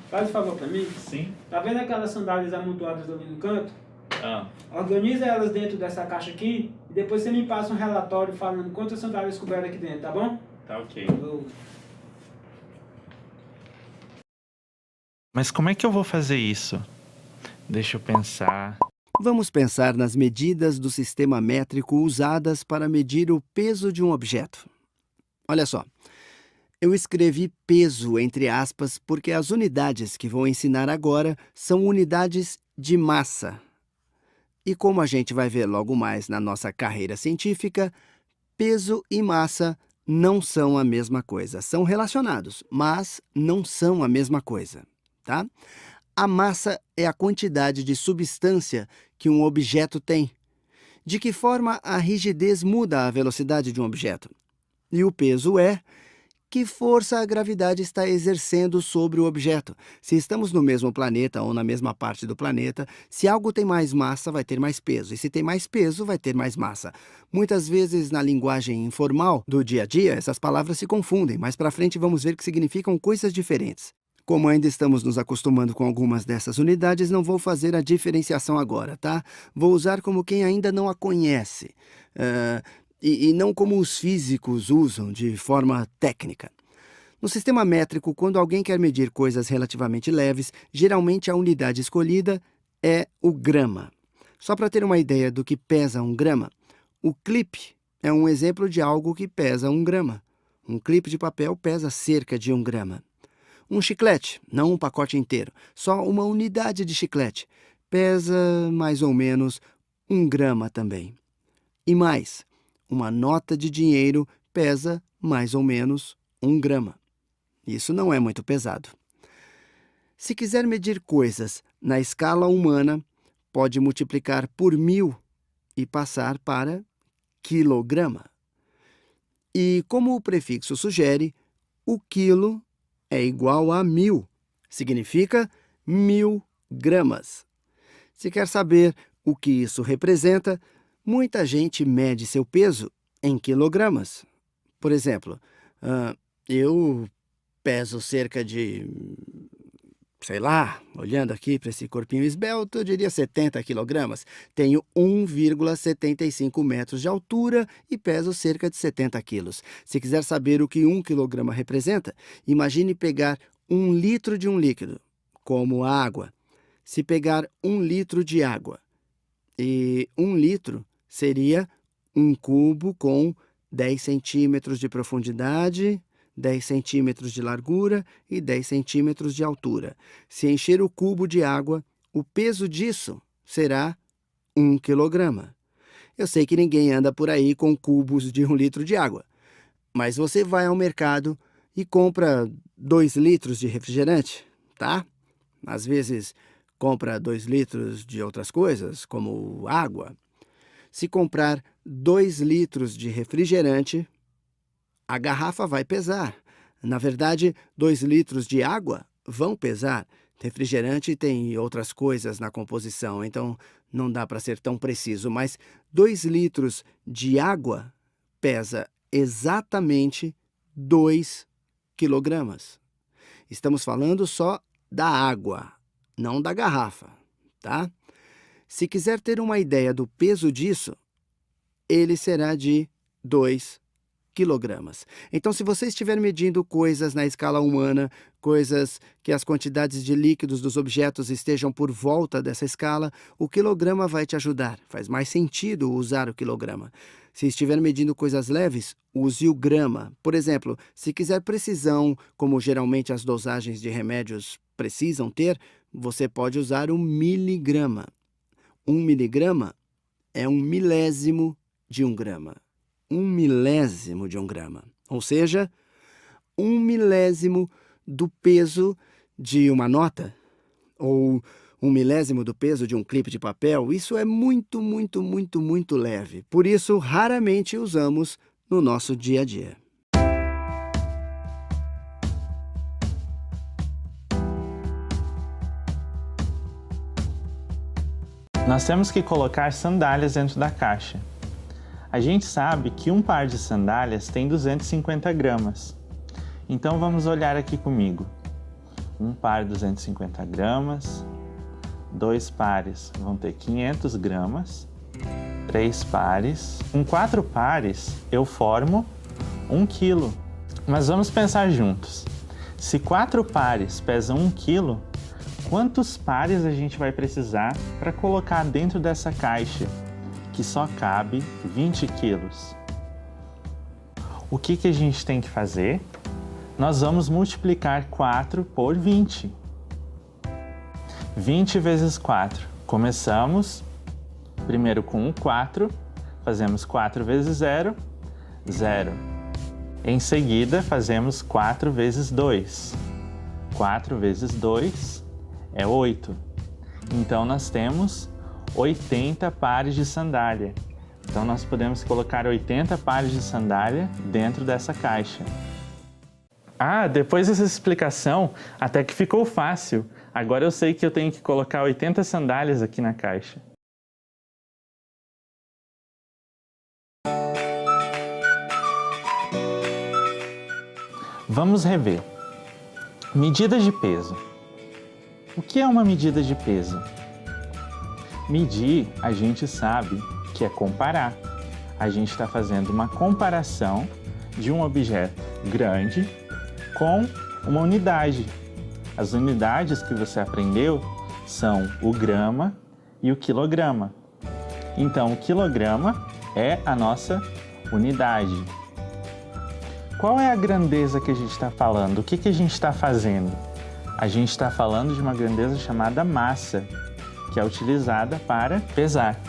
Faz um favor pra mim. Sim. Tá vendo aquelas sandálias amontoadas ali no canto? Ah, Organiza elas dentro dessa caixa aqui e depois você me passa um relatório falando quantas sandálias couberam aqui dentro, tá bom? tá ok. Mas como é que eu vou fazer isso? Deixa eu pensar. Vamos pensar nas medidas do sistema métrico usadas para medir o peso de um objeto. Olha só, eu escrevi peso entre aspas porque as unidades que vou ensinar agora são unidades de massa. E como a gente vai ver logo mais na nossa carreira científica, peso e massa não são a mesma coisa. São relacionados, mas não são a mesma coisa, tá? A massa é a quantidade de substância que um objeto tem. De que forma a rigidez muda a velocidade de um objeto? E o peso é que força a gravidade está exercendo sobre o objeto. Se estamos no mesmo planeta ou na mesma parte do planeta, se algo tem mais massa, vai ter mais peso. E se tem mais peso, vai ter mais massa. Muitas vezes, na linguagem informal do dia a dia, essas palavras se confundem. Mais para frente, vamos ver que significam coisas diferentes. Como ainda estamos nos acostumando com algumas dessas unidades, não vou fazer a diferenciação agora, tá? Vou usar como quem ainda não a conhece. E não como os físicos usam, de forma técnica. No sistema métrico, quando alguém quer medir coisas relativamente leves, geralmente a unidade escolhida é o grama. Só para ter uma ideia do que pesa um grama, o clipe é um exemplo de algo que pesa 1 grama. Um clipe de papel pesa cerca de 1 grama. Um chiclete, não um pacote inteiro, só uma unidade de chiclete, pesa mais ou menos 1 grama também. E mais, uma nota de dinheiro pesa mais ou menos 1 grama. Isso não é muito pesado. Se quiser medir coisas na escala humana, pode multiplicar por 1000 e passar para quilograma. E como o prefixo sugere, o quilo é igual a 1000. Significa 1000 gramas. Se quer saber o que isso representa, muita gente mede seu peso em quilogramas. Por exemplo, eu peso cerca de, sei lá, olhando aqui para esse corpinho esbelto, eu diria 70 quilogramas. Tenho 1,75 metros de altura e peso cerca de 70 quilos. Se quiser saber o que 1 quilograma representa, imagine pegar 1 litro de um líquido, como a água. Se pegar 1 litro de água, e 1 litro seria um cubo com 10 centímetros de profundidade, 10 centímetros de largura e 10 centímetros de altura. Se encher o cubo de água, o peso disso será 1 quilograma. Eu sei que ninguém anda por aí com cubos de 1 litro de água, mas você vai ao mercado e compra 2 litros de refrigerante, tá? Às vezes compra 2 litros de outras coisas, como água. Se comprar 2 litros de refrigerante, a garrafa vai pesar. Na verdade, 2 litros de água vão pesar. Refrigerante tem outras coisas na composição, então não dá para ser tão preciso. Mas 2 litros de água pesa exatamente 2 quilogramas. Estamos falando só da água, não da garrafa, tá? Se quiser ter uma ideia do peso disso, ele será de 2 quilogramas. Então, se você estiver medindo coisas na escala humana, coisas que as quantidades de líquidos dos objetos estejam por volta dessa escala, o quilograma vai te ajudar. Faz mais sentido usar o quilograma. Se estiver medindo coisas leves, use o grama. Por exemplo, se quiser precisão, como geralmente as dosagens de remédios precisam ter, você pode usar o miligrama. 1 miligrama é 1 milésimo de 1 grama. 1 milésimo de 1 grama. Ou seja, 1 milésimo do peso de uma nota, ou 1 milésimo do peso de um clipe de papel. Isso é muito, muito, muito, muito leve. Por isso, raramente usamos no nosso dia a dia. Nós temos que colocar sandálias dentro da caixa. A gente sabe que um par de sandálias tem 250 gramas. Então vamos olhar aqui comigo. Um par 250 gramas, 2 pares vão ter 500 gramas, 3 pares. Com 4 pares eu formo 1 quilo. Mas vamos pensar juntos. Se 4 pares pesam 1 quilo, quantos pares a gente vai precisar para colocar dentro dessa caixa, que só cabe 20 quilos? O que a gente tem que fazer? Nós vamos multiplicar 4 por 20. 20 vezes 4. Começamos primeiro com um 4, fazemos 4 vezes 0, 0. Em seguida, fazemos 4 vezes 2. 4 vezes 2 é 8. Então, nós temos 80 pares de sandália. Então, nós podemos colocar 80 pares de sandália dentro dessa caixa. Ah, depois dessa explicação, até que ficou fácil. Agora eu sei que eu tenho que colocar 80 sandálias aqui na caixa. Vamos rever. Medidas de peso. O que é uma medida de peso? Medir, a gente sabe que é comparar. A gente está fazendo uma comparação de um objeto grande com uma unidade. As unidades que você aprendeu são o grama e o quilograma. Então, o quilograma é a nossa unidade. Qual é a grandeza que a gente está falando? O que a gente está fazendo? A gente está falando de uma grandeza chamada massa, que é utilizada para pesar.